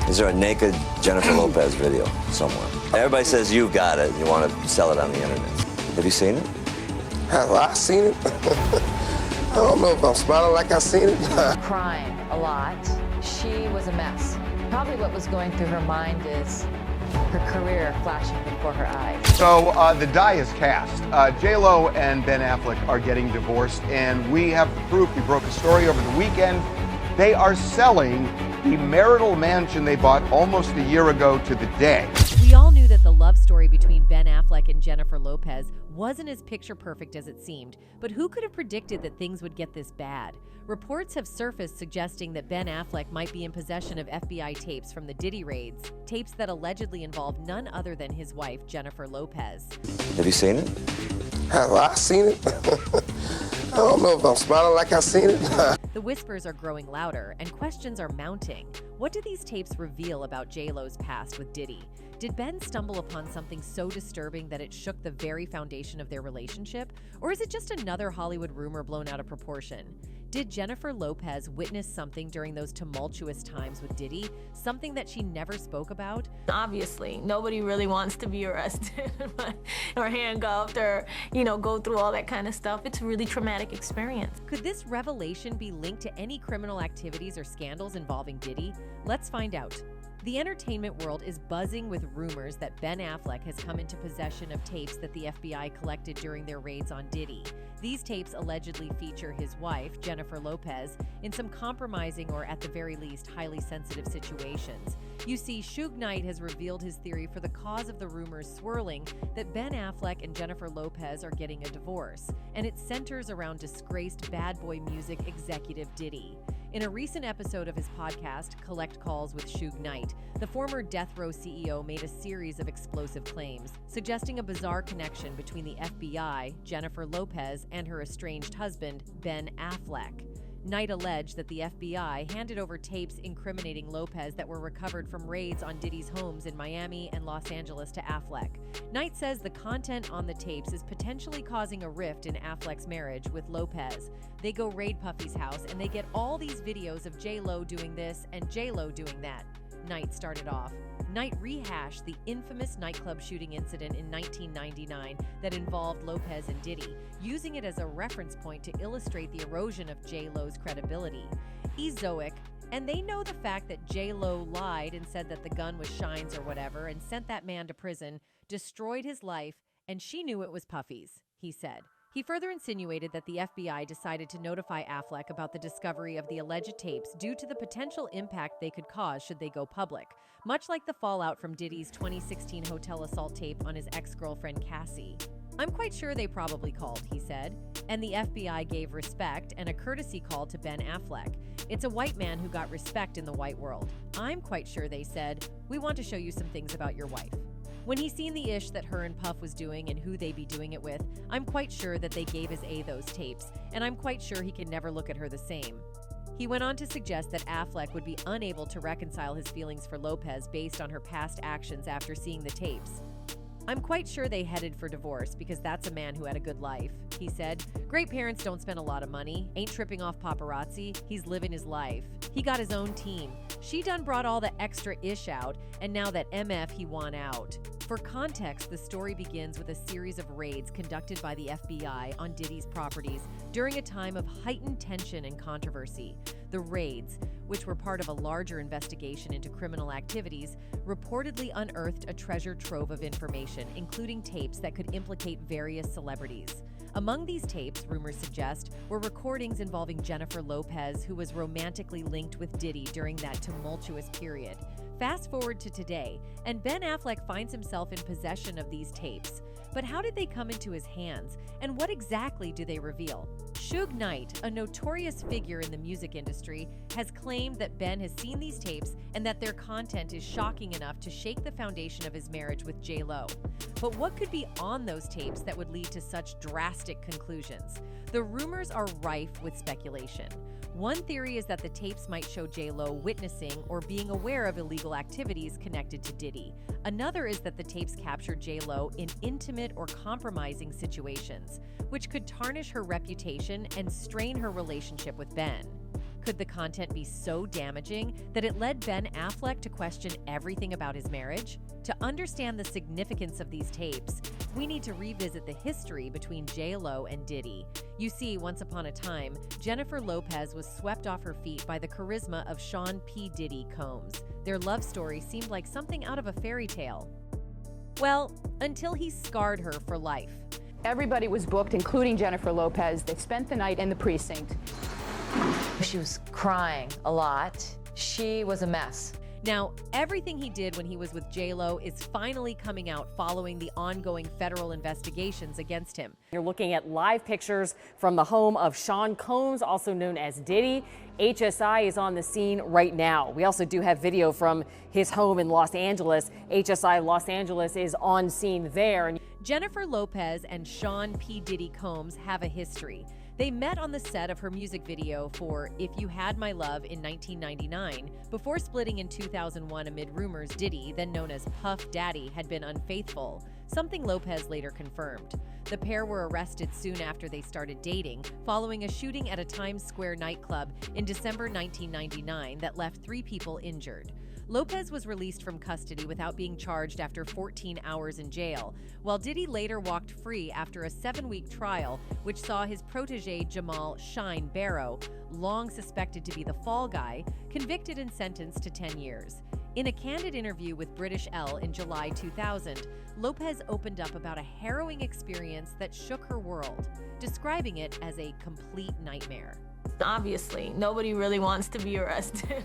Is there a naked Jennifer Lopez video somewhere? Everybody says you've got it and you want to sell it on the internet. Have you seen it? Have I seen it? I don't know if I'm smiling like I seen it. Crying a lot. She was a mess. Probably what was going through her mind is her career flashing before her eyes. So the die is cast. JLO and Ben Affleck are getting divorced, and we have the proof. We broke a story over the weekend. They are selling the marital mansion they bought almost a year ago to the day. We all knew that the love story between Ben Affleck and Jennifer Lopez wasn't as picture perfect as it seemed, but who could have predicted that things would get this bad? Reports have surfaced suggesting that Ben Affleck might be in possession of FBI tapes from the Diddy raids, tapes that allegedly involve none other than his wife, Jennifer Lopez. Have you seen it? Have I seen it? I don't know if I'm smiling like I seen it. The whispers are growing louder and questions are mounting. What do these tapes reveal about JLo's past with Diddy? Did Ben stumble upon something so disturbing that it shook the very foundation of their relationship? Or is it just another Hollywood rumor blown out of proportion? Did Jennifer Lopez witness something during those tumultuous times with Diddy? Something that she never spoke about? Obviously, nobody really wants to be arrested or handcuffed or, go through all that kind of stuff. It's a really traumatic experience. Could this revelation be linked to any criminal activities or scandals involving Diddy? Let's find out. The entertainment world is buzzing with rumors that Ben Affleck has come into possession of tapes that the FBI collected during their raids on Diddy. These tapes allegedly feature his wife, Jennifer Lopez, in some compromising or at the very least highly sensitive situations. You see, Suge Knight has revealed his theory for the cause of the rumors swirling that Ben Affleck and Jennifer Lopez are getting a divorce, and it centers around disgraced bad boy music executive Diddy. In a recent episode of his podcast, Collect Calls with Suge Knight, the former Death Row CEO made a series of explosive claims, suggesting a bizarre connection between the FBI, Jennifer Lopez, and her estranged husband, Ben Affleck. Knight alleged that the FBI handed over tapes incriminating Lopez that were recovered from raids on Diddy's homes in Miami and Los Angeles to Affleck. Knight says the content on the tapes is potentially causing a rift in Affleck's marriage with Lopez. They go raid Puffy's house and they get all these videos of JLO doing this and JLO doing that. Knight started off. Knight rehashed the infamous nightclub shooting incident in 1999 that involved Lopez and Diddy, using it as a reference point to illustrate the erosion of JLo's credibility. He's Zoic, and they know the fact that JLo lied and said that the gun was Shine's or whatever and sent that man to prison, destroyed his life, and she knew it was Puffy's, he said. He further insinuated that the FBI decided to notify Affleck about the discovery of the alleged tapes due to the potential impact they could cause should they go public, much like the fallout from Diddy's 2016 hotel assault tape on his ex-girlfriend Cassie. I'm quite sure they probably called, he said, and the FBI gave respect and a courtesy call to Ben Affleck. It's a white man who got respect in the white world. I'm quite sure they said, we want to show you some things about your wife. When he seen the ish that her and Puff was doing and who they be doing it with, I'm quite sure that they gave his A those tapes, and I'm quite sure he can never look at her the same. He went on to suggest that Affleck would be unable to reconcile his feelings for Lopez based on her past actions after seeing the tapes. I'm quite sure they headed for divorce because that's a man who had a good life, he said. Great parents don't spend a lot of money, ain't tripping off paparazzi, he's living his life. He got his own team. She done brought all the extra ish out, and now that MF he won out. For context, the story begins with a series of raids conducted by the FBI on Diddy's properties during a time of heightened tension and controversy. The raids, which were part of a larger investigation into criminal activities, reportedly unearthed a treasure trove of information, including tapes that could implicate various celebrities. Among these tapes, rumors suggest, were recordings involving Jennifer Lopez, who was romantically linked with Diddy during that tumultuous period. Fast forward to today, and Ben Affleck finds himself in possession of these tapes. But how did they come into his hands, and what exactly do they reveal? Suge Knight, a notorious figure in the music industry, has claimed that Ben has seen these tapes and that their content is shocking enough to shake the foundation of his marriage with JLo. But what could be on those tapes that would lead to such drastic conclusions? The rumors are rife with speculation. One theory is that the tapes might show JLo witnessing or being aware of illegal activities connected to Diddy. Another is that the tapes capture JLo in intimate or compromising situations, which could tarnish her reputation and strain her relationship with Ben. could the content be so damaging that it led Ben Affleck to question everything about his marriage? To understand the significance of these tapes, we need to revisit the history between JLO and Diddy. You see, once upon a time, Jennifer Lopez was swept off her feet by the charisma of Sean P. Diddy Combs. Their love story seemed like something out of a fairy tale. Well, until he scarred her for life. Everybody was booked, including Jennifer Lopez. They spent the night in the precinct. She was crying a lot. She was a mess. Now, everything he did when he was with JLO is finally coming out following the ongoing federal investigations against him. You're looking at live pictures from the home of Sean Combs, also known as Diddy. HSI is on the scene right now. We also do have video from his home in Los Angeles. HSI Los Angeles is on scene there. Jennifer Lopez and Sean P. Diddy Combs have a history. They met on the set of her music video for If You Had My Love in 1999, before splitting in 2001 amid rumors Diddy, then known as Puff Daddy, had been unfaithful, something Lopez later confirmed. The pair were arrested soon after they started dating, following a shooting at a Times Square nightclub in December 1999 that left 3 people injured. Lopez was released from custody without being charged after 14 hours in jail, while Diddy later walked free after a 7-week trial, which saw his protege Jamal Shine Barrow, long suspected to be the fall guy, convicted and sentenced to 10 years. In a candid interview with British Elle in July 2000, Lopez opened up about a harrowing experience that shook her world, describing it as a complete nightmare. Obviously, nobody really wants to be arrested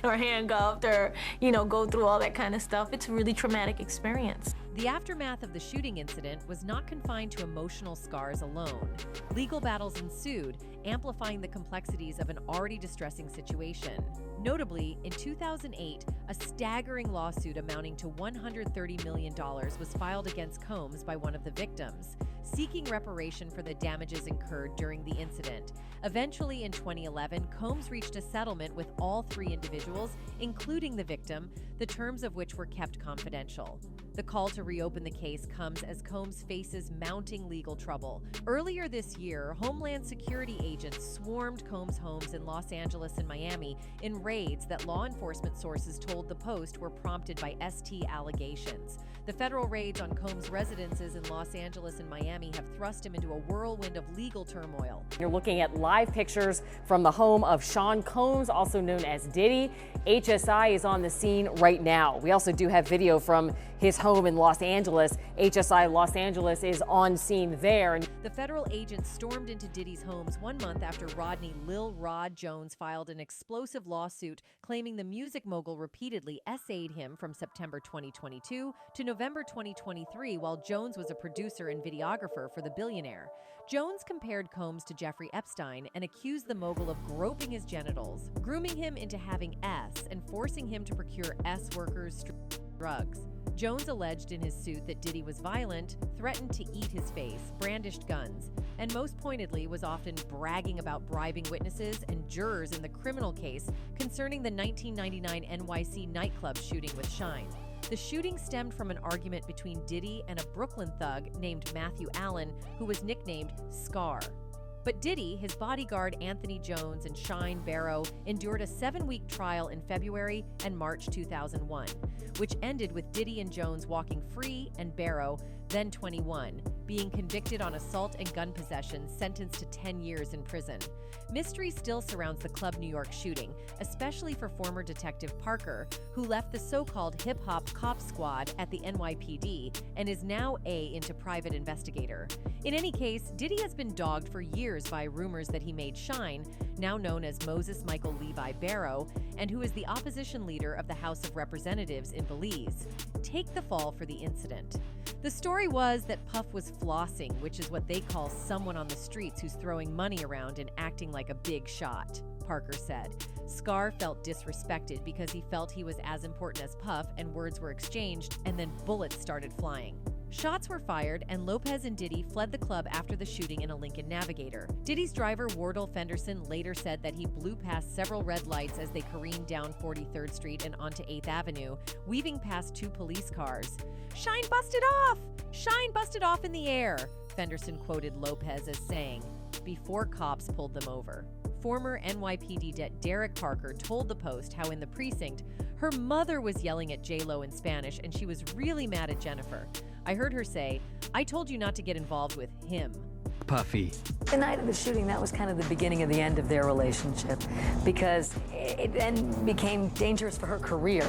or handcuffed or, go through all that kind of stuff. It's a really traumatic experience. The aftermath of the shooting incident was not confined to emotional scars alone. Legal battles ensued, amplifying the complexities of an already distressing situation. Notably, in 2008, a staggering lawsuit amounting to $130 million was filed against Combs by one of the victims, seeking reparation for the damages incurred during the incident. Eventually, in 2011, Combs reached a settlement with all 3 individuals, including the victim, the terms of which were kept confidential. The call to reopen the case comes as Combs faces mounting legal trouble. Earlier this year, Homeland Security agents swarmed Combs' homes in Los Angeles and Miami in raids that law enforcement sources told the Post were prompted by ST allegations. The federal raids on Combs' residences in Los Angeles and Miami have thrust him into a whirlwind of legal turmoil. You're looking at live pictures from the home of Sean Combs, also known as Diddy. HSI is on the scene right now. We also do have video from his home in Los Angeles. HSI Los Angeles is on scene there. The federal agents stormed into Diddy's homes 1 month after Rodney Lil Rod Jones filed an explosive lawsuit claiming the music mogul repeatedly essayed him from September 2022 to November 2023 while Jones was a producer and videographer for the billionaire. Jones compared Combs to Jeffrey Epstein and accused the mogul of groping his genitals, grooming him into having S, and forcing him to procure S workers' drugs. Jones alleged in his suit that Diddy was violent, threatened to eat his face, brandished guns, and most pointedly was often bragging about bribing witnesses and jurors in the criminal case concerning the 1999 NYC nightclub shooting with Shine. The shooting stemmed from an argument between Diddy and a Brooklyn thug named Matthew Allen, who was nicknamed Scar. But Diddy, his bodyguard Anthony Jones, and Shine Barrow endured a 7-week trial in February and March 2001, which ended with Diddy and Jones walking free and Barrow, then 21, being convicted on assault and gun possession, sentenced to 10 years in prison. Mystery still surrounds the Club New York shooting, especially for former Detective Parker, who left the so-called hip-hop cop squad at the NYPD and is now into private investigator. In any case, Diddy has been dogged for years by rumors that he made Shine, now known as Moses Michael Levi Barrow, and who is the opposition leader of the House of Representatives in Belize, take the fall for the incident. The story was that Puff was flossing, which is what they call someone on the streets who's throwing money around and acting like a big shot, Parker said. Scar felt disrespected because he felt he was as important as Puff, and words were exchanged, and then bullets started flying. Shots were fired, and Lopez and Diddy fled the club after the shooting in a Lincoln Navigator. Diddy's driver, Wardell Fenderson, later said that he blew past several red lights as they careened down 43rd Street and onto 8th Avenue, weaving past 2 police cars. "Shine busted off! Shine busted off in the air," Fenderson quoted Lopez as saying, before cops pulled them over. Former NYPD Derek Parker told the Post how in the precinct, her mother was yelling at JLO in Spanish and she was really mad at Jennifer. I heard her say, "I told you not to get involved with him." Puffy. The night of the shooting, that was kind of the beginning of the end of their relationship, because it then became dangerous for her career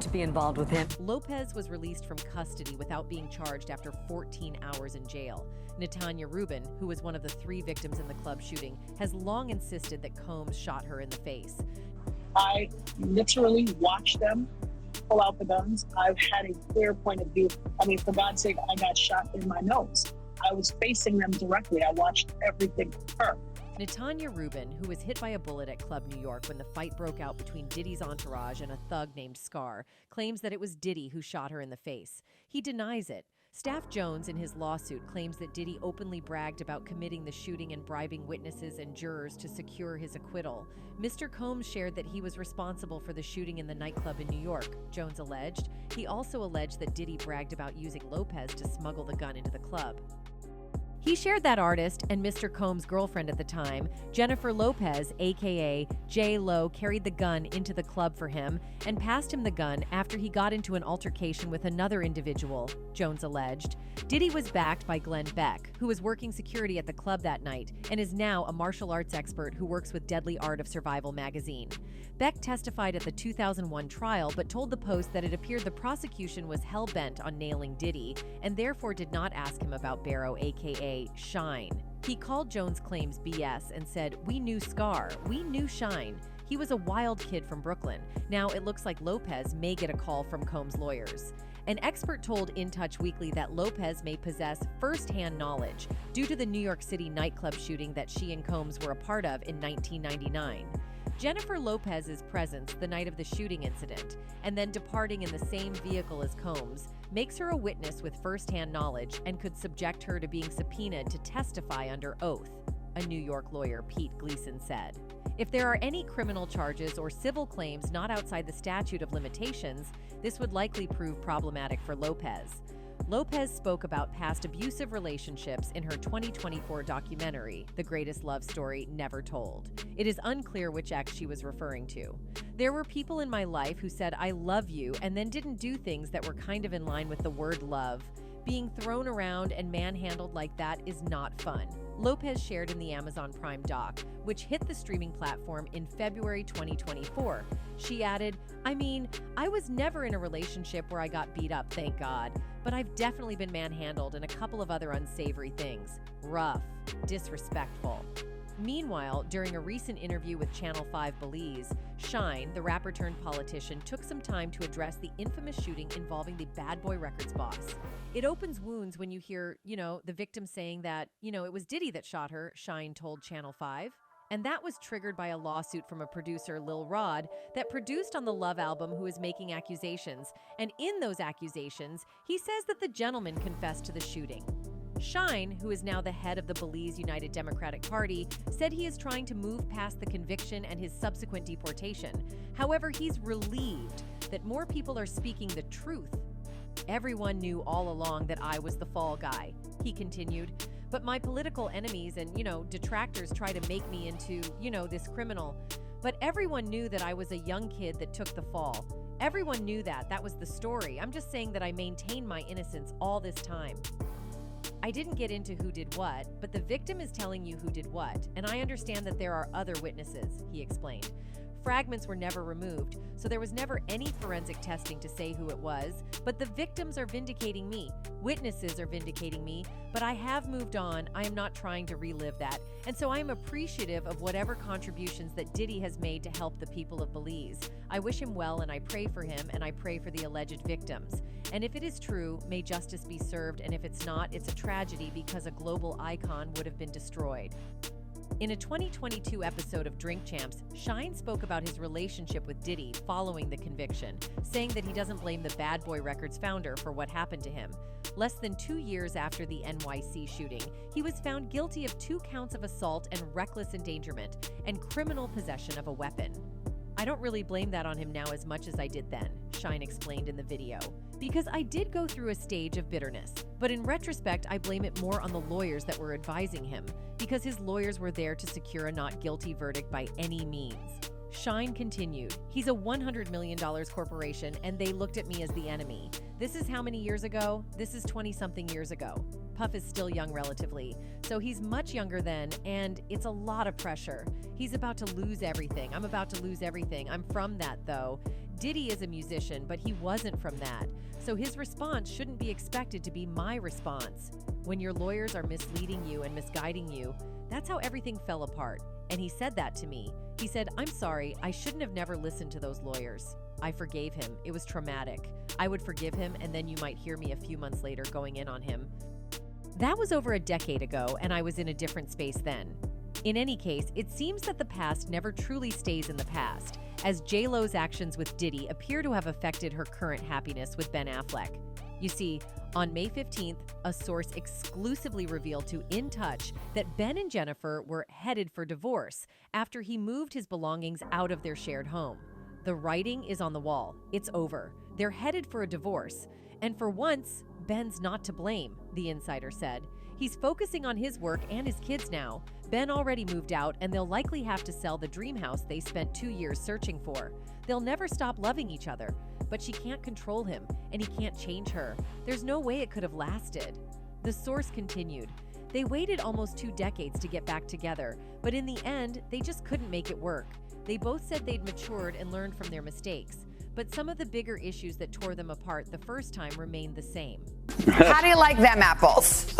to be involved with him. Lopez was released from custody without being charged after 14 hours in jail. Natanya Rubin, who was one of the 3 victims in the club shooting, has long insisted that Combs shot her in the face. I literally watched them pull out the guns. I've had a clear point of view. I mean, for God's sake, I got shot in my nose. I was facing them directly. I watched everything occur. Natanya Rubin, who was hit by a bullet at Club New York when the fight broke out between Diddy's entourage and a thug named Scar, claims that it was Diddy who shot her in the face. He denies it. Staff Jones, in his lawsuit, claims that Diddy openly bragged about committing the shooting and bribing witnesses and jurors to secure his acquittal. Mr. Combs shared that he was responsible for the shooting in the nightclub in New York, Jones alleged. He also alleged that Diddy bragged about using Lopez to smuggle the gun into the club. He shared that artist and Mr. Combs' girlfriend at the time, Jennifer Lopez, aka JLO, carried the gun into the club for him and passed him the gun after he got into an altercation with another individual, Jones alleged. Diddy was backed by Glenn Beck, who was working security at the club that night and is now a martial arts expert who works with Deadly Art of Survival magazine. Beck testified at the 2001 trial but told the Post that it appeared the prosecution was hell-bent on nailing Diddy and therefore did not ask him about Barrow, aka Shine. He called Jones' claims BS and said, "We knew Scar, we knew Shine. He was a wild kid from Brooklyn." Now it looks like Lopez may get a call from Combs' lawyers. An expert told In Touch Weekly that Lopez may possess first-hand knowledge due to the New York City nightclub shooting that she and Combs were a part of in 1999. Jennifer Lopez's presence the night of the shooting incident, and then departing in the same vehicle as Combs, makes her a witness with first-hand knowledge and could subject her to being subpoenaed to testify under oath, a New York lawyer, Pete Gleason, said. If there are any criminal charges or civil claims not outside the statute of limitations, this would likely prove problematic for Lopez. Lopez spoke about past abusive relationships in her 2024 documentary, The Greatest Love Story Never Told. It is unclear which ex she was referring to. There were people in my life who said, "I love you," and then didn't do things that were kind of in line with the word love. Being thrown around and manhandled like that is not fun, Lopez shared in the Amazon Prime doc, which hit the streaming platform in February 2024. She added, "I mean, I was never in a relationship where I got beat up, thank God, but I've definitely been manhandled and a couple of other unsavory things. Rough, disrespectful." Meanwhile, during a recent interview with Channel 5 Belize, Shine, the rapper-turned-politician, took some time to address the infamous shooting involving the Bad Boy Records boss. It opens wounds when you hear, the victim saying that, it was Diddy that shot her, Shine told Channel 5. And that was triggered by a lawsuit from a producer, Lil Rod, that produced on the Love album, who is making accusations. And in those accusations, he says that the gentleman confessed to the shooting. Shine, who is now the head of the Belize United Democratic Party, said he is trying to move past the conviction and his subsequent deportation. However, he's relieved that more people are speaking the truth. "Everyone knew all along that I was the fall guy," he continued. "But my political enemies and, detractors try to make me into, this criminal. But everyone knew that I was a young kid that took the fall. Everyone knew that. That was the story. I'm just saying that I maintained my innocence all this time. I didn't get into who did what, but the victim is telling you who did what, and I understand that there are other witnesses," he explained. Fragments were never removed, so there was never any forensic testing to say who it was, but the victims are vindicating me. Witnesses are vindicating me, but I have moved on. I am not trying to relive that, and so I am appreciative of whatever contributions that Diddy has made to help the people of Belize. I wish him well, and I pray for him, and I pray for the alleged victims. And if it is true, may justice be served, and if it's not, it's a tragedy because a global icon would have been destroyed. In a 2022 episode of Drink Champs, Shine spoke about his relationship with Diddy following the conviction, saying that he doesn't blame the Bad Boy Records founder for what happened to him. Less than 2 years after the NYC shooting, he was found guilty of 2 counts of assault and reckless endangerment and criminal possession of a weapon. "I don't really blame that on him now as much as I did then," Shine explained in the video. Because I did go through a stage of bitterness, but in retrospect, I blame it more on the lawyers that were advising him, because his lawyers were there to secure a not guilty verdict by any means. Shine continued, he's a $100 million corporation and they looked at me as the enemy. This is how many years ago? This is 20-something years ago. Puff is still young relatively, so he's much younger then, and it's a lot of pressure. He's about to lose everything. I'm about to lose everything. I'm from that, though. Diddy is a musician, but he wasn't from that. So his response shouldn't be expected to be my response. When your lawyers are misleading you and misguiding you, that's how everything fell apart. And he said that to me. He said, "I'm sorry, I shouldn't have never listened to those lawyers." I forgave him. It was traumatic. I would forgive him, and then you might hear me a few months later going in on him. That was over a decade ago, and I was in a different space then. In any case, it seems that the past never truly stays in the past, as JLo's actions with Diddy appear to have affected her current happiness with Ben Affleck. You see, on May 15th, a source exclusively revealed to In Touch that Ben and Jennifer were headed for divorce after he moved his belongings out of their shared home. The writing is on the wall. It's over. They're headed for a divorce. And for once, Ben's not to blame, the insider said. He's focusing on his work and his kids now. Ben already moved out, and they'll likely have to sell the dream house they spent 2 years searching for. They'll never stop loving each other, but she can't control him, and he can't change her. There's no way it could have lasted. The source continued. They waited almost 2 decades to get back together, but in the end, they just couldn't make it work. They both said they'd matured and learned from their mistakes, but some of the bigger issues that tore them apart the first time remained the same. How do you like them apples?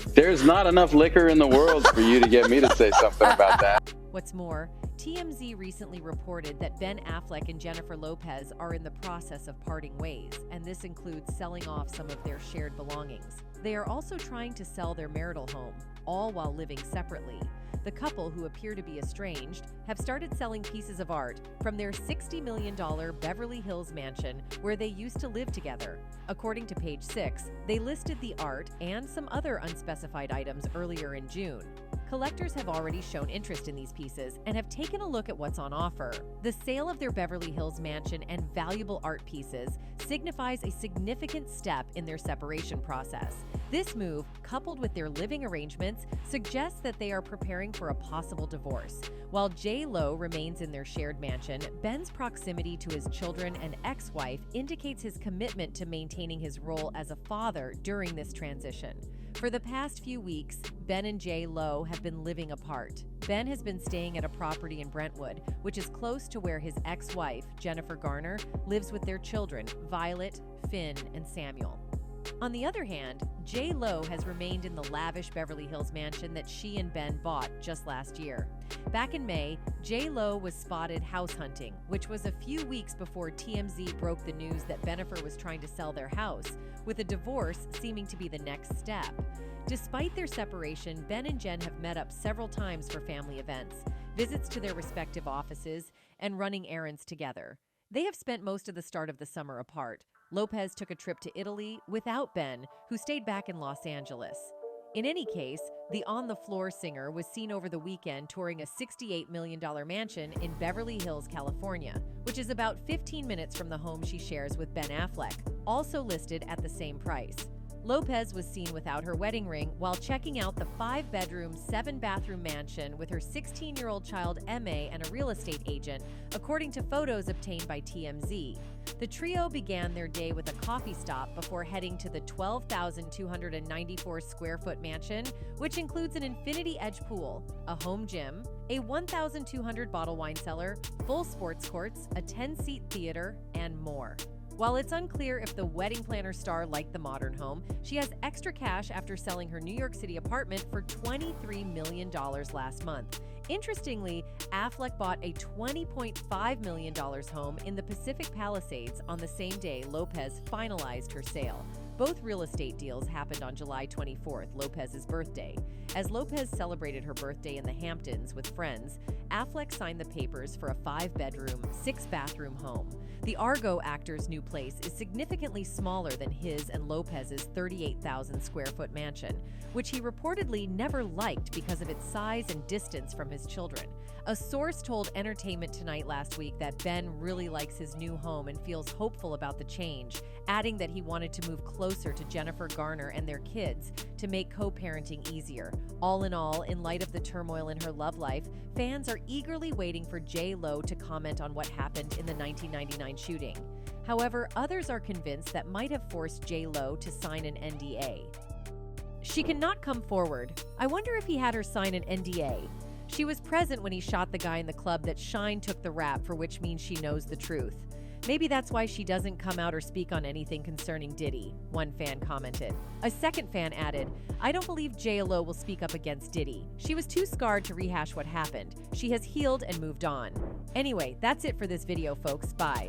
There's not enough liquor in the world for you to get me to say something about that. What's more, TMZ recently reported that Ben Affleck and Jennifer Lopez are in the process of parting ways, and this includes selling off some of their shared belongings. They are also trying to sell their marital home, all while living separately. The couple, who appear to be estranged, have started selling pieces of art from their $60 million Beverly Hills mansion where they used to live together. According to Page 6, they listed the art and some other unspecified items earlier in June. Collectors have already shown interest in these pieces and have taken a look at what's on offer. The sale of their Beverly Hills mansion and valuable art pieces signifies a significant step in their separation process. This move, coupled with their living arrangements, suggests that they are preparing for a possible divorce. While JLO remains in their shared mansion, Ben's proximity to his children and ex-wife indicates his commitment to maintaining his role as a father during this transition. For the past few weeks, Ben and JLo have been living apart. Ben has been staying at a property in Brentwood, which is close to where his ex-wife, Jennifer Garner, lives with their children, Violet, Finn, and Samuel. On the other hand, JLo has remained in the lavish Beverly Hills mansion that she and Ben bought just last year. Back in May, JLo was spotted house hunting, which was a few weeks before TMZ broke the news that Bennifer was trying to sell their house, with a divorce seeming to be the next step. Despite their separation, Ben and Jen have met up several times for family events, visits to their respective offices, and running errands together. They have spent most of the start of the summer apart. Lopez took a trip to Italy without Ben, who stayed back in Los Angeles. In any case, the on-the-floor singer was seen over the weekend touring a $68 million mansion in Beverly Hills, California, which is about 15 minutes from the home she shares with Ben Affleck, also listed at the same price. Lopez was seen without her wedding ring while checking out the 5-bedroom, 7-bathroom mansion with her 16-year-old child Emma and a real estate agent, according to photos obtained by TMZ. The trio began their day with a coffee stop before heading to the 12,294 square foot mansion, which includes an infinity edge pool, a home gym, a 1,200 bottle wine cellar, full sports courts, a 10-seat theater, and more. While it's unclear if the wedding planner star liked the modern home, she has extra cash after selling her New York City apartment for $23 million last month. Interestingly, Affleck bought a $20.5 million home in the Pacific Palisades on the same day Lopez finalized her sale. Both real estate deals happened on July 24th, Lopez's birthday. As Lopez celebrated her birthday in the Hamptons with friends, Affleck signed the papers for a 5-bedroom, 6-bathroom home. The Argo actor's new place is significantly smaller than his and Lopez's 38,000 square foot mansion, which he reportedly never liked because of its size and distance from his children. A source told Entertainment Tonight last week that Ben really likes his new home and feels hopeful about the change, adding that he wanted to move closer to Jennifer Garner and their kids to make co-parenting easier. All in all, in light of the turmoil in her love life, fans are eagerly waiting for JLO to comment on what happened in the 1999 shooting. However, others are convinced that might have forced JLO to sign an NDA. She cannot come forward. I wonder if he had her sign an NDA. She was present when he shot the guy in the club that Shine took the rap for, which means she knows the truth. Maybe that's why she doesn't come out or speak on anything concerning Diddy, one fan commented. A second fan added, I don't believe JLO will speak up against Diddy. She was too scarred to rehash what happened. She has healed and moved on. Anyway, that's it for this video, folks. Bye.